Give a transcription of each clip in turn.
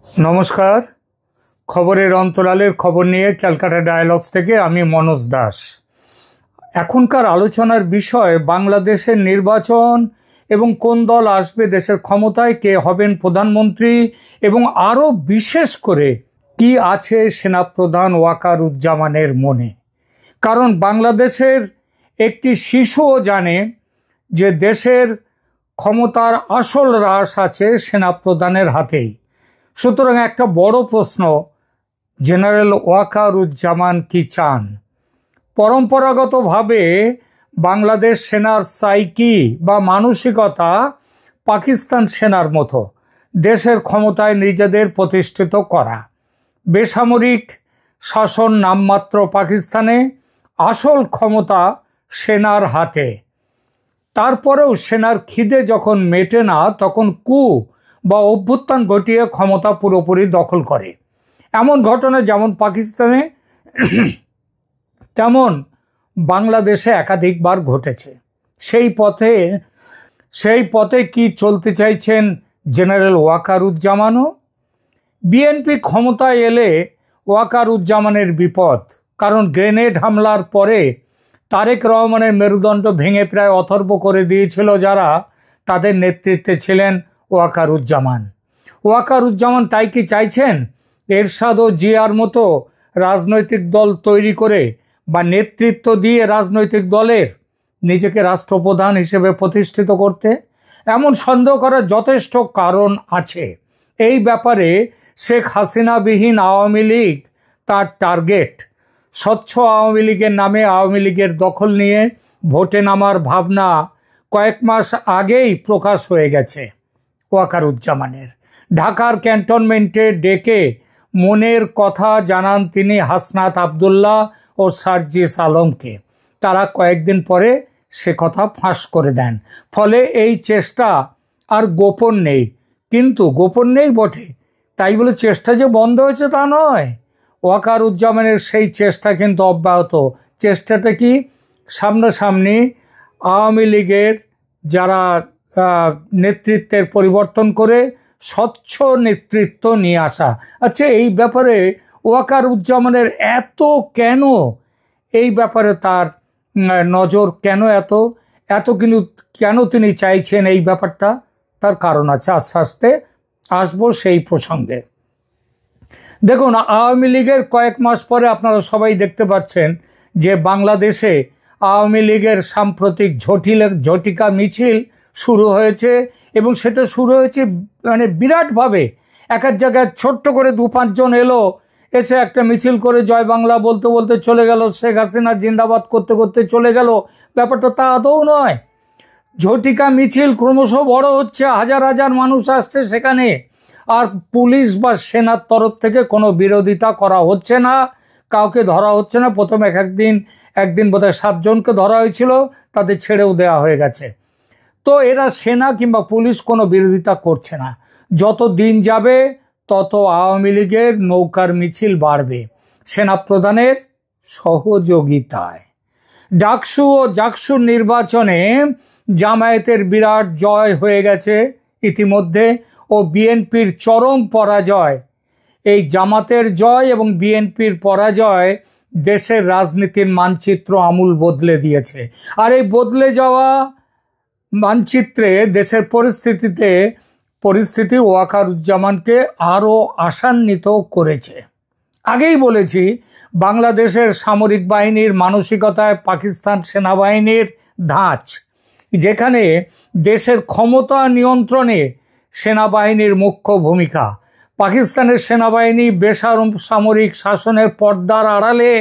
নমস্কার। খবরের অন্তরালের খবর নিয়ে ক্যালকাটা ডায়ালগস থেকে আমি মনোজ দাস। এখনকার আলোচনার বিষয় বাংলাদেশের নির্বাচন এবং কোন দল আসবে দেশের ক্ষমতায়, কে হবেন প্রধানমন্ত্রী, এবং আরও বিশেষ করে কি আছে সেনাপ্রধান ওয়াকারুজ্জামানের মনে। কারণ বাংলাদেশের একটি শিশুও জানে যে দেশের ক্ষমতার আসল রাশ আছে সেনাপ্রধানের হাতেই। সুতরাং একটা বড় প্রশ্ন, জেনারেল ওয়াকারুজ্জামান কি চান? পরম্পরাগতভাবে বাংলাদেশ সেনার সাইকি বা মানসিকতা পাকিস্তান সেনার মতো, দেশের ক্ষমতায় নিজেদের প্রতিষ্ঠিত করা। বেসামরিক শাসন নামমাত্র পাকিস্তানে, আসল ক্ষমতা সেনার হাতে। তারপরেও সেনার খিদে যখন মেটে না তখন কু বা অভ্যুত্থান ঘটিয়ে ক্ষমতা পুরোপুরি দখল করে। এমন ঘটনা যেমন পাকিস্তানে তেমন বাংলাদেশে একাধিকবার ঘটেছে। সেই পথে কি চলতে চাইছেন জেনারেল ওয়াকারুজ্জামানও? বিএনপি ক্ষমতায় এলে ওয়াকারুজ্জামানের বিপদ। কারণ গ্রেনেড হামলার পরে তারেক রহমানের মেরুদণ্ড ভেঙে প্রায় অথর্ব করে দিয়েছিল যারা, তাদের নেতৃত্বে ছিলেন ওয়াকারুজ্জামান। ওয়াকারুজ্জামান তাই কি চাইছেন এরশাদ ও জিয়ার মতো রাজনৈতিক দল তৈরি করে বা নেতৃত্ব দিয়ে রাজনৈতিক দলের নিজেকে রাষ্ট্রপ্রধান হিসেবে প্রতিষ্ঠিত করতে? এমন সন্দেহ করার যথেষ্ট কারণ আছে। এই ব্যাপারে শেখ হাসিনাবিহীন আওয়ামী লীগ তার টার্গেট। স্বচ্ছ আওয়ামী লীগের নামে আওয়ামী লীগের দখল নিয়ে ভোটে নামার ভাবনা কয়েক মাস আগেই প্রকাশ হয়ে গেছে ওয়াকারুজ্জামানের। ঢাকার ক্যান্টনমেন্টে ডেকে মনের কথা জানান তিনি হাসনাত আবদুল্লাহ ও সার্জিস আলমকে। তারা কয়েকদিন পরে সে কথা ফাঁস করে দেন। ফলে এই চেষ্টা আর গোপন নেই, কিন্তু গোপন নেই বটে, তাই বলে চেষ্টা যে বন্ধ হয়েছে তা নয়। ওয়াকারুজ্জামানের সেই চেষ্টা কিন্তু অব্যাহত। চেষ্টাটা কি? সামনাসামনি আওয়ামী লীগের যারা নেতৃত্বের পরিবর্তন করে স্বচ্ছ নেতৃত্ব নিয়ে আসা। আচ্ছা, এই ব্যাপারে ওয়াকারুজ্জামানের এত কেন, এই ব্যাপারে তার নজর কেন এত কিন্তু কেন তিনি চাইছেন এই ব্যাপারটা? তার কারণ আছে, আস্তে আস্তে আসবো সেই প্রসঙ্গে। দেখুন, আওয়ামী লীগের কয়েক মাস পরে আপনারা সবাই দেখতে পাচ্ছেন যে বাংলাদেশে আওয়ামী লীগের সাম্প্রতিক ঝটিকা মিছিল শুরু হয়েছে, এবং সেটা শুরু হয়েছে বিরাটভাবে। এক এক জায়গায় ছোট্ট করে 2-5 জন এসে একটা মিছিল করে জয় বাংলা বলতে বলতে চলে গেল, শেখ হাসিনা জিন্দাবাদ করতে করতে চলে গেল। ব্যাপারটা তা আদৌ নয়। ঝটিকা মিছিল ক্রমশ বড় হচ্ছে, হাজার হাজার মানুষ আসছে সেখানে, আর পুলিশ বা সেনার তরফ থেকে কোনো বিরোধিতা করা হচ্ছে না, কাউকে ধরা হচ্ছে না। প্রথমে একদিন বোধহয় 7 জনকে ধরা হয়েছিল, তাদের ছেড়েও দেওয়া হয়ে গেছে। তো এরা সেনা কিংবা পুলিশ কোনো বিরোধিতা করছে না। যত দিন যাবে তত আওয়ামী লীগের নৌকার মিছিল বাড়বে সেনাপ্রধানের সহযোগিতায়। ডাকসু ও জাকসুর নির্বাচনে জামায়াতের বিরাট জয় হয়ে গেছে ইতিমধ্যে, ও বিএনপির চরম পরাজয়। এই জামাতের জয় এবং বিএনপির পরাজয় দেশের রাজনীতির মানচিত্র আমূল বদলে দিয়েছে। আর এই বদলে যাওয়া মানচিত্রে দেশের পরিস্থিতি ওয়াকারুজ্জামানকে আরো আশান্বিত করেছে। আগেই বলেছি, বাংলাদেশের সামরিক বাহিনীর মানসিকতায় পাকিস্তান সেনাবাহিনীর ধাঁচ, যেখানে দেশের ক্ষমতা নিয়ন্ত্রণে সেনাবাহিনীর মুখ্য ভূমিকা। পাকিস্তানের সেনাবাহিনী বেসামরিক শাসনের পর্দার আড়ালে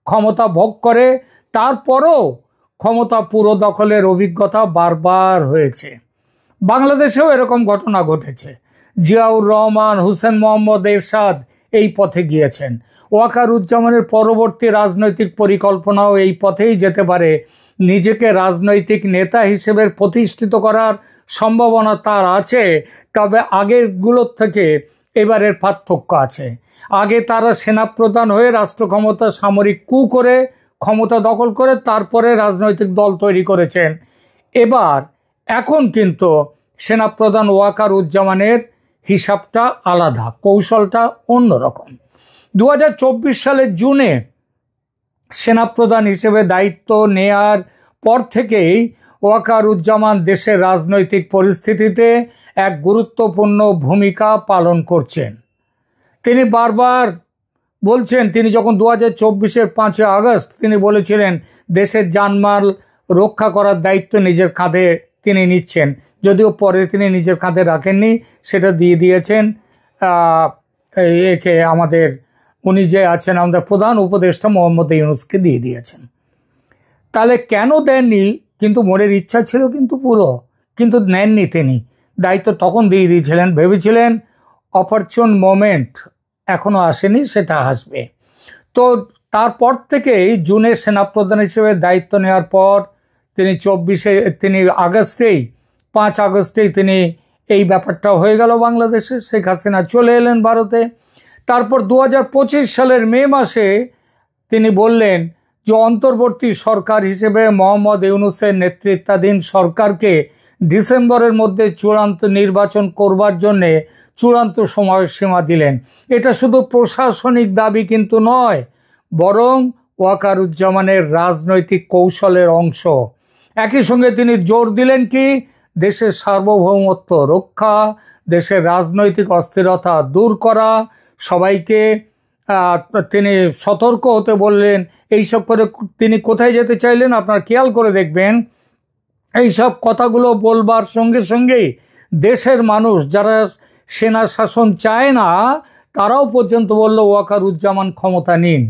ক্ষমতা ভোগ করে, তারপরও ক্ষমতা পুরো দখলের অভিজ্ঞতা বারবার হয়েছে। বাংলাদেশেও এরকম ঘটনা ঘটেছে। জিয়াউর রহমান, হুসেন মোহাম্মদ এরশাদ এই পথে গিয়েছেন। ওয়াকারুজ্জামানের পরবর্তী রাজনৈতিক পরিকল্পনাও এই পথেই যেতে পারে। নিজেকে রাজনৈতিক নেতা হিসেবে প্রতিষ্ঠিত করার সম্ভাবনা তার আছে, তবে আগেরগুলোর থেকে এবারের পার্থক্য আছে। আগে তারা সেনাপ্রধান হয়ে রাষ্ট্র ক্ষমতা সামরিক কু করে ক্ষমতা দখল করে তারপরে রাজনৈতিক দল তৈরি করেছেন। এখন কিন্তু সেনাপ্রধান ওয়াকারুজ্জামানের হিসাবটা আলাদা, কৌশলটা অন্যরকম। 2024 সালের জুনে সেনাপ্রধান হিসেবে দায়িত্ব নেয়ার পর থেকেই ওয়াকারুজ্জামান দেশের রাজনৈতিক পরিস্থিতিতে এক গুরুত্বপূর্ণ ভূমিকা পালন করছেন। তিনি বারবার বলছেন, তিনি যখন 2024-এর 5 আগস্ট তিনি বলেছিলেন দেশের জানমাল রক্ষা করার দায়িত্ব নিজের কাঁধে তিনি নিচ্ছেন, যদিও পরে তিনি নিজের কাঁধে রাখেননি, সেটা দিয়ে দিয়েছেন একে আমাদের উনি যে আছেন আমাদের প্রধান উপদেষ্টা মোহাম্মদ ইউনূসকে দিয়ে দিয়েছেন। তাহলে কেন দেননি? কিন্তু মনের ইচ্ছা ছিল কিন্তু পুরো, কিন্তু নেননি তিনি। দায়িত্ব তখন দিয়ে দিয়েছিলেন, ভেবেছিলেন অপরচুন মোমেন্ট এখনো আসেনি, সেটা আসবে। তো তারপর থেকেই জুনে সেনাপ্রধান হিসেবে দায়িত্ব নেওয়ার পর তিনি 5 আগস্টেই তিনি এই ব্যাপারটা হয়ে গেল বাংলাদেশে। শেখ হাসিনা চলে এলেন ভারতে। তারপর 2025 সালের মে মাসে তিনি বললেন যে অন্তর্বর্তী সরকার হিসেবে মোহাম্মদ ইউনূসের নেতৃত্বাধীন সরকারকে ডিসেম্বরের মধ্যে চূড়ান্ত নির্বাচন করবার জন্যে চূড়ান্ত সময়সীমা দিলেন। এটা শুধু প্রশাসনিক দাবি কিন্তু নয়, বরং ওয়াকারুজ্জামানের রাজনৈতিক কৌশলের অংশ। একই সঙ্গে তিনি জোর দিলেন কি দেশের সার্বভৌমত্ব রক্ষা, দেশের রাজনৈতিক অস্থিরতা দূর করা, সবাইকে তিনি সতর্ক হতে বললেন। এইসব করে তিনি কোথায় যেতে চাইলেন আপনারা খেয়াল করে দেখবেন। এইসব কথাগুলো বলবার সঙ্গে সঙ্গেই দেশের মানুষ যারা সেনা শাসন চায় না তারাও পর্যন্ত বলল ওয়াকারুজ্জামান ক্ষমতা নিন,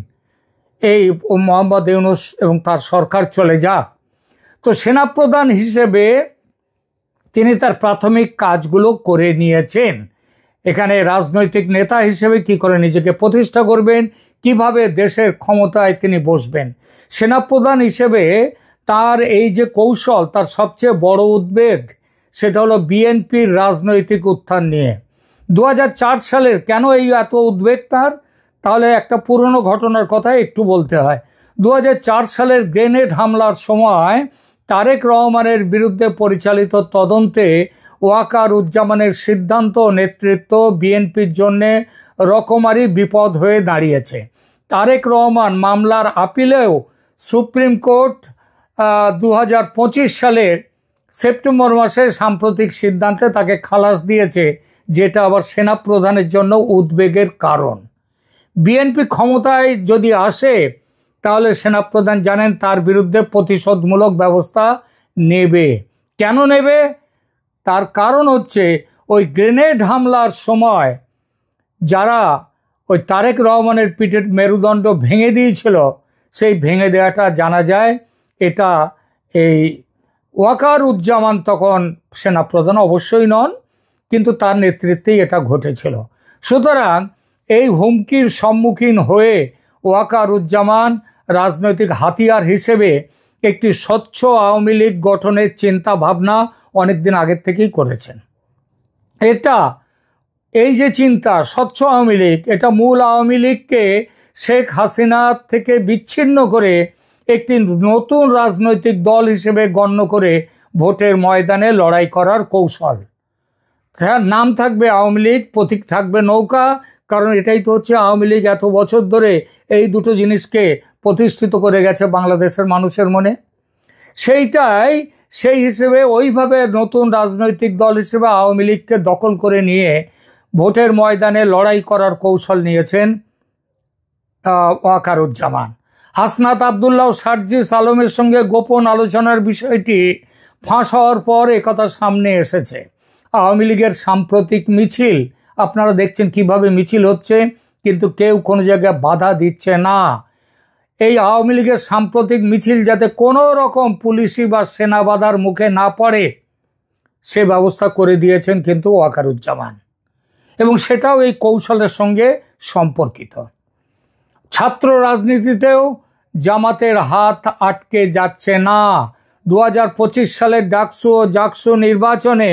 এই মোহাম্মদ ইউনূস এবং তার সরকার চলে যাক। তো সেনাপ্রধান হিসেবে তিনি তার প্রাথমিক কাজগুলো করে নিয়েছেন। এখানে রাজনৈতিক নেতা হিসেবে কি করে নিজেকে প্রতিষ্ঠা করবেন, কিভাবে দেশের ক্ষমতায় তিনি বসবেন। সেনাপ্রধান হিসেবে তার এই যে কৌশল, তার সবচেয়ে বড় উদ্বেগ সেটা হলো বিএনপির রাজনৈতিক উত্থান নিয়ে। 2004 সালের কেন এই এত উদ্বেগ তার? তাহলে একটা পুরনো ঘটনার কথা একটু বলতে হয়। 2004 সালের গ্রেনেড হামলার সময় তারেক রহমানের বিরুদ্ধে পরিচালিত তদন্তে ওয়াকারুজ্জামানের সিদ্ধান্ত নেতৃত্ব বিএনপির জন্যে রকমারি বিপদ হয়ে দাঁড়িয়েছে। তারেক রহমান মামলার আপিলেও সুপ্রিম কোর্ট 2025 সালের সেপ্টেম্বর মাসে সাম্প্রতিক সিদ্ধান্তে তাকে খালাস দিয়েছে, যেটা আবার সেনাপ্রধানের জন্য উদ্বেগের কারণ। বিএনপি ক্ষমতায় যদি আসে তাহলে সেনাপ্রধান জানেন তার বিরুদ্ধে প্রতিশোধমূলক ব্যবস্থা নেবে। কেন নেবে? তার কারণ হচ্ছে ওই গ্রেনেড হামলার সময় যারা ওই তারেক রহমানের পিঠের মেরুদণ্ড ভেঙে দিয়েছিল, সেই ভেঙে দেওয়াটা জানা যায় এটা এই ওয়াকারুজ্জামান তখন সেনাপ্রধান অবশ্যই নন, কিন্তু তার নেতৃত্বেই এটা ঘটেছিল। সুতরাং এই হুমকির সম্মুখীন হয়ে ওয়াকারুজ্জামান রাজনৈতিক হাতিয়ার হিসেবে একটি স্বচ্ছ আওয়ামী লীগ গঠনের চিন্তা ভাবনা অনেকদিন আগের থেকেই করেছেন। এই যে চিন্তা স্বচ্ছ আওয়ামী লীগ, এটা মূল আওয়ামী লীগকে শেখ হাসিনা থেকে বিচ্ছিন্ন করে একটি নতুন রাজনৈতিক দল হিসেবে গণ্য করে ভোটের ময়দানে লড়াই করার কৌশল। নাম থাকবে আওয়ামী লীগ, প্রতীক থাকবে নৌকা, কারণ এটাই তো হচ্ছে আওয়ামী লীগ এত বছর ধরে এই দুটো জিনিসকে প্রতিষ্ঠিত করে গেছে বাংলাদেশের মানুষের মনে। সেই হিসেবে ওইভাবে নতুন রাজনৈতিক দল হিসেবে আওয়ামী লীগকে দখল করে নিয়ে ভোটের ময়দানে লড়াই করার কৌশল নিয়েছেন ওয়াকারুজ্জামান। হাসনাত আবদুল্লাহ সার্জিস আলমের সঙ্গে গোপন আলোচনার বিষয়টি ফাঁস হওয়ার পর একথা সামনে এসেছে। আওয়ামী লীগের সাম্প্রতিক মিছিল আপনারা দেখছেন কিভাবে মিছিল হচ্ছে, কিন্তু কেউ কোনো জায়গায় বাধা দিচ্ছে না। এই আওয়ামী লীগের সাম্প্রতিক মিছিল যাতে কোনো রকম পুলিশি বা সেনা বাধার মুখে না পড়ে সে ব্যবস্থা করে দিয়েছেন কিন্তু ওয়াকারুজ্জামান, এবং সেটাও এই কৌশলের সঙ্গে সম্পর্কিত। ছাত্র রাজনীতিতেও জামাতের হাত আটকে যাচ্ছে না। 2025 সালের ডাকসু ও জাকসু নির্বাচনে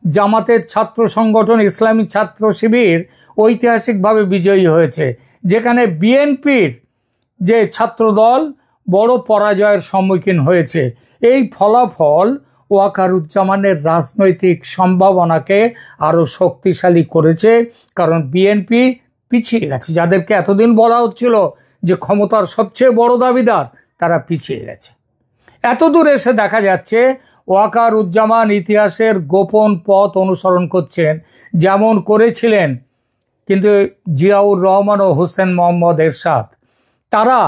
জামাতের ছাত্র সংগঠন ইসলামী ছাত্র শিবির ঐতিহাসিকভাবে বিজয়ী হয়েছে, যেখানে বিএনপির যে ছাত্রদল বড় পরাজয়ের সম্মুখীন হয়েছে। এই ফলাফল ওয়াকারুজ্জামানের রাজনৈতিক সম্ভাবনাকে আরো শক্তিশালী করেছে। কারণ বিএনপি পিছিয়ে গেছে, যাদেরকে এতদিন বলা হচ্ছিল যে ক্ষমতার সবচেয়ে বড় দাবিদার, তারা পিছিয়ে গেছে। এতদূর এসে দেখা যাচ্ছে ওয়াকারুজ্জামান ইতিহাসের গোপন পথ অনুসরণ করছেন, যেমন করেছিলেন কিন্তু জিয়াউর রহমান ও হোসেন মোহাম্মদ এরশাদ। তারা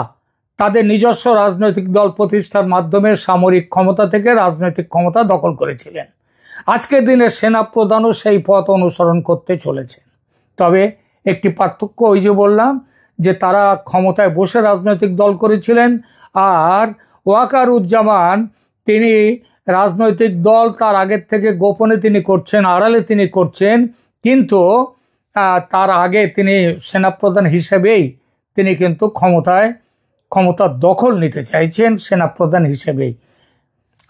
তাদের নিজস্ব রাজনৈতিক দল প্রতিষ্ঠার মাধ্যমে সামরিক ক্ষমতা থেকে রাজনৈতিক ক্ষমতা দখল করেছিলেন। আজকের দিনে সেনাপ্রধানও সেই পথ অনুসরণ করতে চলেছেন। তবে একটি পার্থক্য, ওই যে বললাম যে তারা ক্ষমতায় বসে রাজনৈতিক দল করেছিলেন, আর ওয়াকারুজ্জামান তিনি রাজনৈতিক দল তার আগের থেকে গোপনে তিনি করছেন, আড়ালে তিনি করছেন, কিন্তু তার আগে তিনি সেনাপ্রধান হিসেবেই তিনি কিন্তু ক্ষমতার দখল নিতে চাইছেন সেনাপ্রধান হিসেবেই।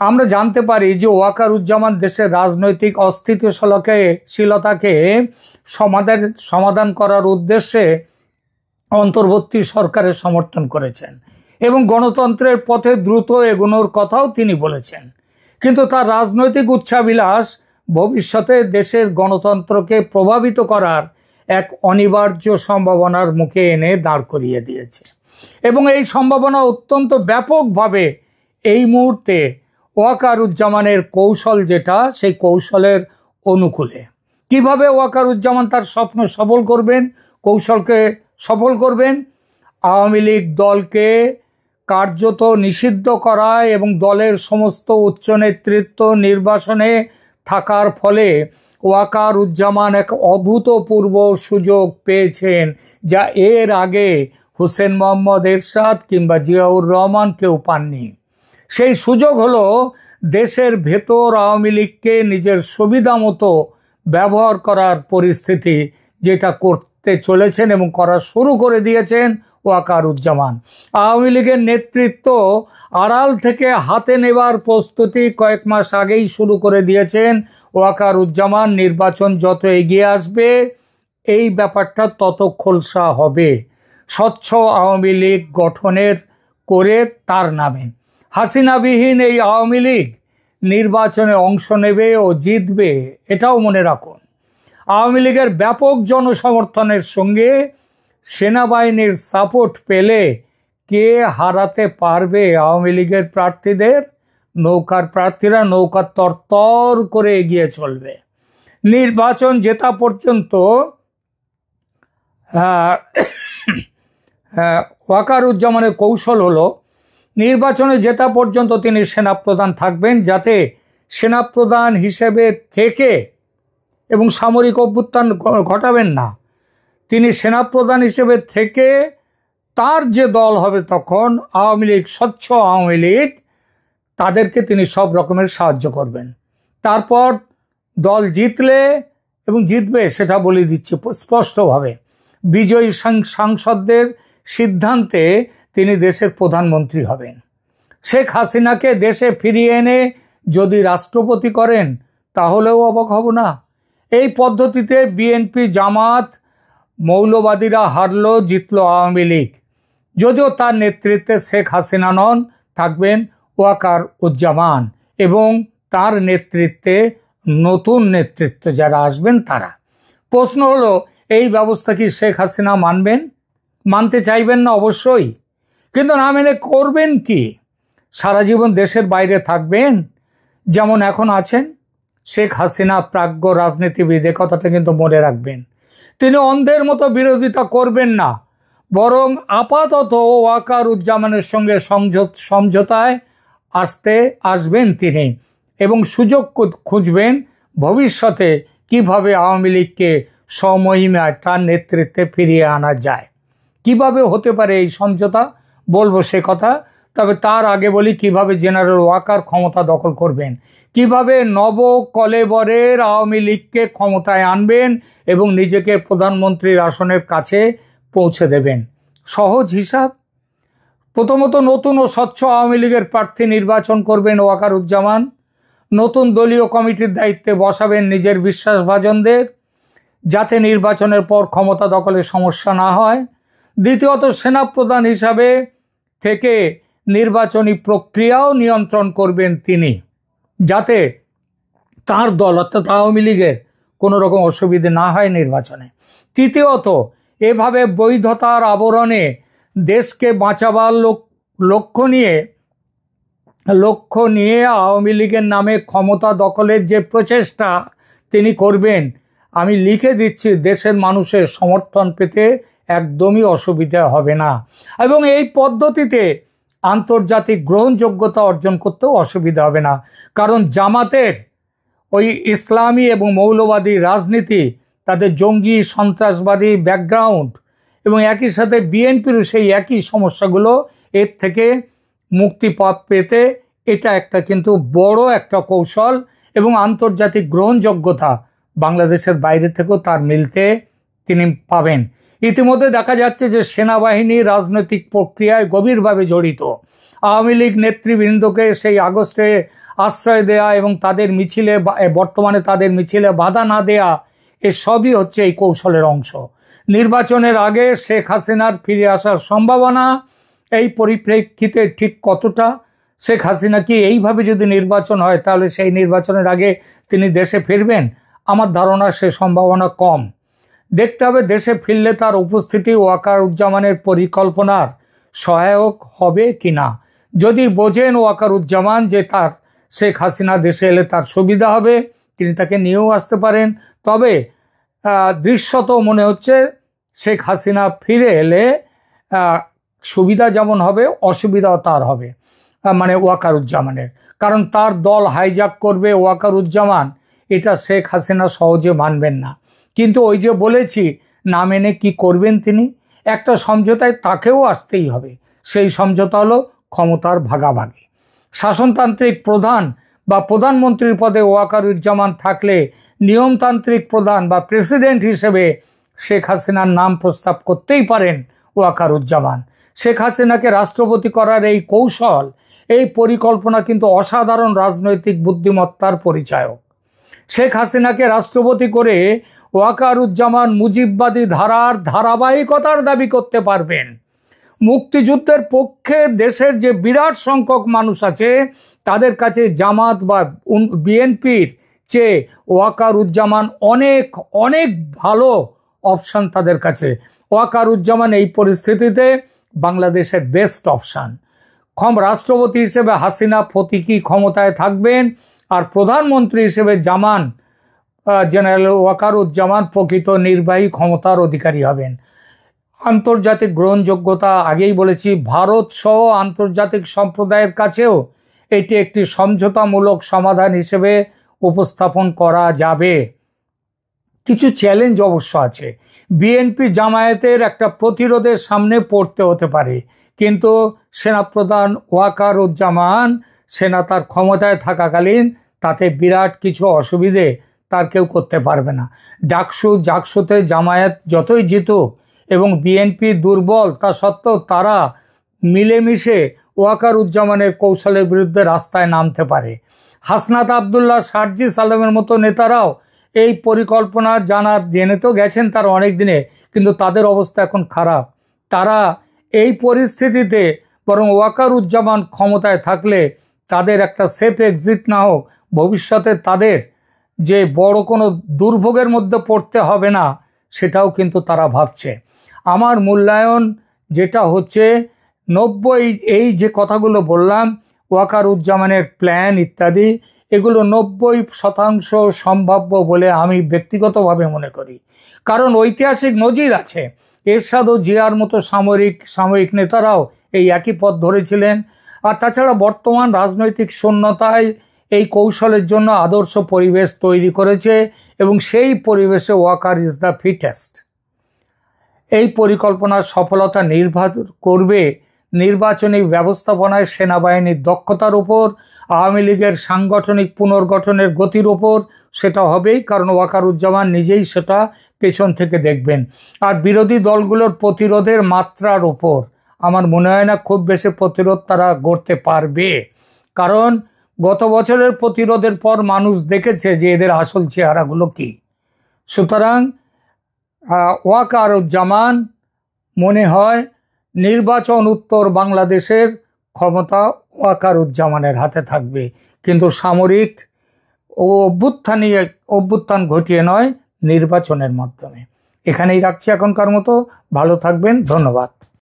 আমরা জানতে পারি যে ওয়াকারুজ্জামান দেশের রাজনৈতিক অস্থিতিশীলতাকে সমাধান করার উদ্দেশ্যে অন্তর্বর্তী সরকারের সমর্থন করেছেন এবং গণতন্ত্রের পথে দ্রুত এগোনোর কথাও তিনি বলেছেন। কিন্তু তার রাজনৈতিক উচ্চাভিলাষ ভবিষ্যতে দেশের গণতন্ত্রকে প্রভাবিত করার এক অনিবার্য সম্ভাবনার মুখে এনে দাঁড় করিয়ে দিয়েছে এবং এই সম্ভাবনা অত্যন্ত ব্যাপকভাবে এই মুহূর্তে ওয়াকারুজ্জামানের কৌশল, যেটা সেই কৌশলের অনুকূলে। কিভাবে ওয়াকারুজ্জামান তার স্বপ্ন সফল করবেন, কৌশলকে সফল করবেন? আওয়ামী লীগ দলকে কার্যত নিষিদ্ধ করা এবং দলের সমস্ত উচ্চ নেতৃত্ব নির্বাসনে থাকার ফলে ওয়াকারুজ্জামান এক অভূতপূর্ব সুযোগ পেয়েছেন, যা এর আগে হোসেন মোহাম্মদ এরশাদ কিংবা জিয়াউর রহমান কেউ পাননি। সেই সুযোগ হলো দেশের ভেতর আওয়ামী লীগকে নিজের সুবিধা মতো ব্যবহার করার পরিস্থিতি, যেটা করতে চলেছেন এবং করা শুরু করে দিয়েছেন ওয়াকারুজ্জামান। আওয়ামী লীগের নেতৃত্ব আড়াল থেকে হাতে নেবার প্রস্তুতি কয়েক মাস আগেই শুরু করে দিয়েছেন ওয়াকারুজ্জামান। নির্বাচন যত এগিয়ে আসবে এই ব্যাপারটা তত খোলসা হবে। স্বচ্ছ আওয়ামী লীগ গঠনের করে তার নামে হাসিনাবিহীন এই আওয়ামী লীগ নির্বাচনে অংশ নেবে ও জিতবে, এটাও মনে রাখুন। আওয়ামী লীগের ব্যাপক জনসমর্থনের সঙ্গে সেনাবাহিনীর সাপোর্ট পেলে কে হারাতে পারবে আওয়ামী লীগের প্রার্থীদের? নৌকার প্রার্থীরা নৌকা তরতর করে এগিয়ে চলবে। নির্বাচন জেতা পর্যন্ত ওয়াকারুজ্জামানের কৌশল হলো নির্বাচনে জেতা পর্যন্ত তিনি সেনাপ্রধান থাকবেন, যাতে সেনাপ্রধান হিসেবে থেকে এবং সামরিক অভ্যুত্থান ঘটাবেন না। তিনি সেনাপ্রধান হিসেবে থেকে তার যে দল হবে তখন আওয়ামী লীগ, স্বচ্ছ আওয়ামী লীগ, তাদেরকে তিনি সব রকমের সাহায্য করবেন। তারপর দল জিতলে এবং জিতবে সেটা বলে দিচ্ছে স্পষ্টভাবে, বিজয়ী সাংসদদের সিদ্ধান্তে তিনি দেশের প্রধানমন্ত্রী হবেন। শেখ হাসিনাকে দেশে ফিরিয়ে এনে যদি রাষ্ট্রপতি করেন তাহলেও অবাক হব না। এই পদ্ধতিতে বিএনপি, জামাত, মৌলবাদীরা হারলো, জিতলো আওয়ামী লীগ। যদিও তার নেতৃত্বে শেখ হাসিনা নন, থাকবেন ওয়াকারুজ্জামান এবং তার নেতৃত্বে নতুন নেতৃত্ব যারা আসবেন তারা। প্রশ্ন হলো, এই ব্যবস্থা কি শেখ হাসিনা মানবেন? মানতে চাইবেন না অবশ্যই, কিন্তু না মেনে করবেন কি? সারা জীবন দেশের বাইরে থাকবেন যেমন এখন আছেন? শেখ হাসিনা প্রাজ্ঞ রাজনীতিবিদ, এ কথাটা কিন্তু মনে রাখবেন। তিনি অন্ধের মতো বিরোধিতা করবেন না, বরং আপাতত ওয়াকারুজ্জামানের সঙ্গে সমঝোতায় আসবেন তিনি এবং সুযোগ খুঁজবেন ভবিষ্যতে কিভাবে আওয়ামী লীগকে স্বমহিমায় তার নেতৃত্বে ফিরিয়ে আনা যায়। কিভাবে হতে পারে এই সমঝোতা, বলবো সে কথা। তবে তার আগে বলি কিভাবে জেনারেল ওয়াকার ক্ষমতা দখল করবেন, কিভাবে নব কলেবরের আওয়ামী লীগকে ক্ষমতায় আনবেন এবং নিজেকে প্রধানমন্ত্রীর আসনের কাছে পৌঁছে দেবেন। সহজ হিসাব, প্রথমত নতুন ও স্বচ্ছ আওয়ামী লীগের প্রার্থী নির্বাচন করবেন ওয়াকারুজ্জামান। নতুন দলীয় কমিটির দায়িত্বে বসাবেন নিজের বিশ্বাসভাজনদের, যাতে নির্বাচনের পর ক্ষমতা দখলে সমস্যা না হয়। দ্বিতীয়ত সেনাপ্রধান হিসাবে থেকে নির্বাচনী প্রক্রিয়াও নিয়ন্ত্রণ করবেন তিনি। যাতে তার দল অর্থাৎ আওয়ামী লীগের কোনো রকম অসুবিধে না হয় নির্বাচনে। তৃতীয়ত, এভাবে বৈধতার আবরণে দেশকে বাঁচাবার লক্ষ্য নিয়ে আওয়ামী লীগের নামে ক্ষমতা দখলের যে প্রচেষ্টা তিনি করবেন, আমি লিখে দিচ্ছি, দেশের মানুষের সমর্থন পেতে একদমই অসুবিধা হবে না, এবং এই পদ্ধতিতে আন্তর্জাতিক গ্রহণযোগ্যতা অর্জন করতেও অসুবিধা হবে না। কারণ জামাতের ওই ইসলামী এবং মৌলবাদী রাজনীতি, তাদের জঙ্গি সন্ত্রাসবাদী ব্যাকগ্রাউন্ড, এবং একই সাথে বিএনপির সেই একই সমস্যাগুলো, এর থেকে মুক্তি পেতে এটা একটা কিন্তু বড় একটা কৌশল, এবং আন্তর্জাতিক গ্রহণযোগ্যতা বাংলাদেশের বাইরে থেকেও তার মিলতে তিনি পাবেন। ইতিমধ্যে দেখা যাচ্ছে যে সেনাবাহিনী রাজনৈতিক প্রক্রিয়ায় গভীরভাবে জড়িত। আওয়ামী লীগ নেতৃবৃন্দকে সেই আগস্টে আশ্রয় দেয়া এবং তাদের মিছিলে, বর্তমানে তাদের মিছিলে বাধা না দেয়া, এসবই হচ্ছে এই কৌশলের অংশ। নির্বাচনের আগে শেখ হাসিনার ফিরে আসার সম্ভাবনা, এই পরিপ্রেক্ষিতে ঠিক কতটা? শেখ হাসিনা কি এইভাবে যদি নির্বাচন হয় তাহলে সেই নির্বাচনের আগে তিনি দেশে ফিরবেন? আমার ধারণা সে সম্ভাবনা কম। দেখতে হবে দেশে ফিরলে তার উপস্থিতি ওয়াকারুজ্জামানের পরিকল্পনার সহায়ক হবে কিনা। যদি বোঝেন ওয়াকারুজ্জামান যে তার শেখ হাসিনা দেশে এলে তার সুবিধা হবে, তিনি তাকে নিয়েও আসতে পারেন। তবে দৃশ্যত মনে হচ্ছে শেখ হাসিনা ফিরে এলে সুবিধা যেমন হবে, অসুবিধাও তার হবে, মানে ওয়াকারুজ্জামানের। কারণ তার দল হাইজ্যাক করবে ওয়াকারুজ্জামান, এটা শেখ হাসিনা সহজে মানবেন না। কিন্তু ওই যে বলেছি, না মেনে কি করবেন তিনি? একটা সমঝোতায় তাকেও আসতেই হবে। সেই সমঝোতা হলো ক্ষমতার ভাগাভাগি। শাসনতান্ত্রিক প্রধান বা প্রধানমন্ত্রীর পদে ওয়াকারুজ্জামান থাকলে নিয়মতান্ত্রিক প্রধান বা প্রেসিডেন্ট হিসেবে শেখ হাসিনার নাম প্রস্তাব করতেই পারেন ওয়াকারুজ্জামান। শেখ হাসিনাকে রাষ্ট্রপতি করার এই কৌশল, এই পরিকল্পনা কিন্তু অসাধারণ রাজনৈতিক বুদ্ধিমত্তার পরিচায়ক। শেখ হাসিনাকে রাষ্ট্রপতি করে ওয়াকারুজ্জামান মুজিববাদী ধারার ধারাবাহিকতার দাবি করতে পারবেন। মুক্তিযুদ্ধের পক্ষে দেশের যে বিরাট সংখ্যক মানুষ আছে, তাদের কাছে জামাত বা বিএনপির চেয়ে ওয়াকারুজ্জামান অনেক অনেক ভালো অপশন তাদের কাছে। ওয়াকারুজ্জামান এই পরিস্থিতিতে বাংলাদেশের বেস্ট অপশন। রাষ্ট্রপতি হিসেবে হাসিনা প্রতীকী ক্ষমতায় থাকবেন, আর প্রধানমন্ত্রী হিসেবে জেনারেল ওয়াকারুজ্জামান প্রকৃত নির্বাহী ক্ষমতার অধিকারী হবেন। আন্তর্জাতিক গ্রহণযোগ্যতা, আগেই বলেছি, ভারত সহ আন্তর্জাতিক সম্প্রদায়ের কাছেও এটি একটি সমঝোতামূলক সমাধান হিসেবে উপস্থাপন করা যাবে। কিছু চ্যালেঞ্জ অবশ্য আছে। বিএনপি জামায়াতের একটা প্রতিরোধের সামনে পড়তে হতে পারে, কিন্তু সেনাপ্রধান ওয়াকারুজ্জামান সেনা তার ক্ষমতায় থাকাকালীন তাতে বিরাট কিছু অসুবিধে তার কেউ করতে পারবে না। জাকসুতে জামায়াত যতই জিতুক এবং বিএনপি দুর্বল তা সত্ত্বেও তারা মিলেমিশে ওয়াকারুজ্জামানের কৌশলের বিরুদ্ধে রাস্তায় নামতে পারে। হাসনাত আবদুল্লাহ, সার্জি সালামের মতো নেতারাও এই পরিকল্পনা জেনে তো গেছেন তারা অনেক দিনে, কিন্তু তাদের অবস্থা এখন খারাপ। তারা এই পরিস্থিতিতে বরং ওয়াকারুজ্জামান ক্ষমতায় থাকলে তাদের একটা সেফ এক্সিট না হোক, ভবিষ্যতে তাদের যে বড় কোনো দুর্ভোগের মধ্যে পড়তে হবে না, সেটাও কিন্তু তারা ভাবছে। আমার মূল্যায়ন যেটা হচ্ছে 90, এই যে কথাগুলো বললাম, ওয়াকারুজ্জামানের প্ল্যান ইত্যাদি, এগুলো 90% সম্ভাব্য বলে আমি ব্যক্তিগতভাবে মনে করি। কারণ ঐতিহাসিক নজির আছে। এরশাদ ও জিয়ার মতো সাময়িক নেতারাও এই একই পথ ধরেছিলেন। আর তাছাড়া বর্তমান রাজনৈতিক শূন্যতায় এই কৌশলের জন্য আদর্শ পরিবেশ তৈরি করেছে, এবং সেই পরিবেশে ওয়াকার ইজ দ্য ফিটেস্ট। এই পরিকল্পনার সফলতা নির্ভর করবে নির্বাচনী ব্যবস্থাপনায় সেনাবাহিনীর দক্ষতার উপর, আওয়ামী লীগের সাংগঠনিক পুনর্গঠনের গতির উপর। সেটা হবেই, কারণ ওয়াকারুজ্জামান নিজেই সেটা পেছন থেকে দেখবেন। আর বিরোধী দলগুলোর প্রতিরোধের মাত্রার উপর আমার মনে হয় না খুব বেশি প্রতিরোধ তারা গড়তে পারবে, কারণ গত বছরের প্রতিরোধের পর মানুষ দেখেছে যে এদের আসল চেহারাগুলো কি। সুতরাং ওয়াকারুজ্জামান মনে হয় নির্বাচন উত্তর বাংলাদেশের ক্ষমতা ওয়াকারুজ্জামানের হাতে থাকবে, কিন্তু সামরিক ও অভ্যুত্থান ঘটিয়ে নয়, নির্বাচনের মাধ্যমে। এখানেই রাখছি এখনকার মতো। ভালো থাকবেন, ধন্যবাদ।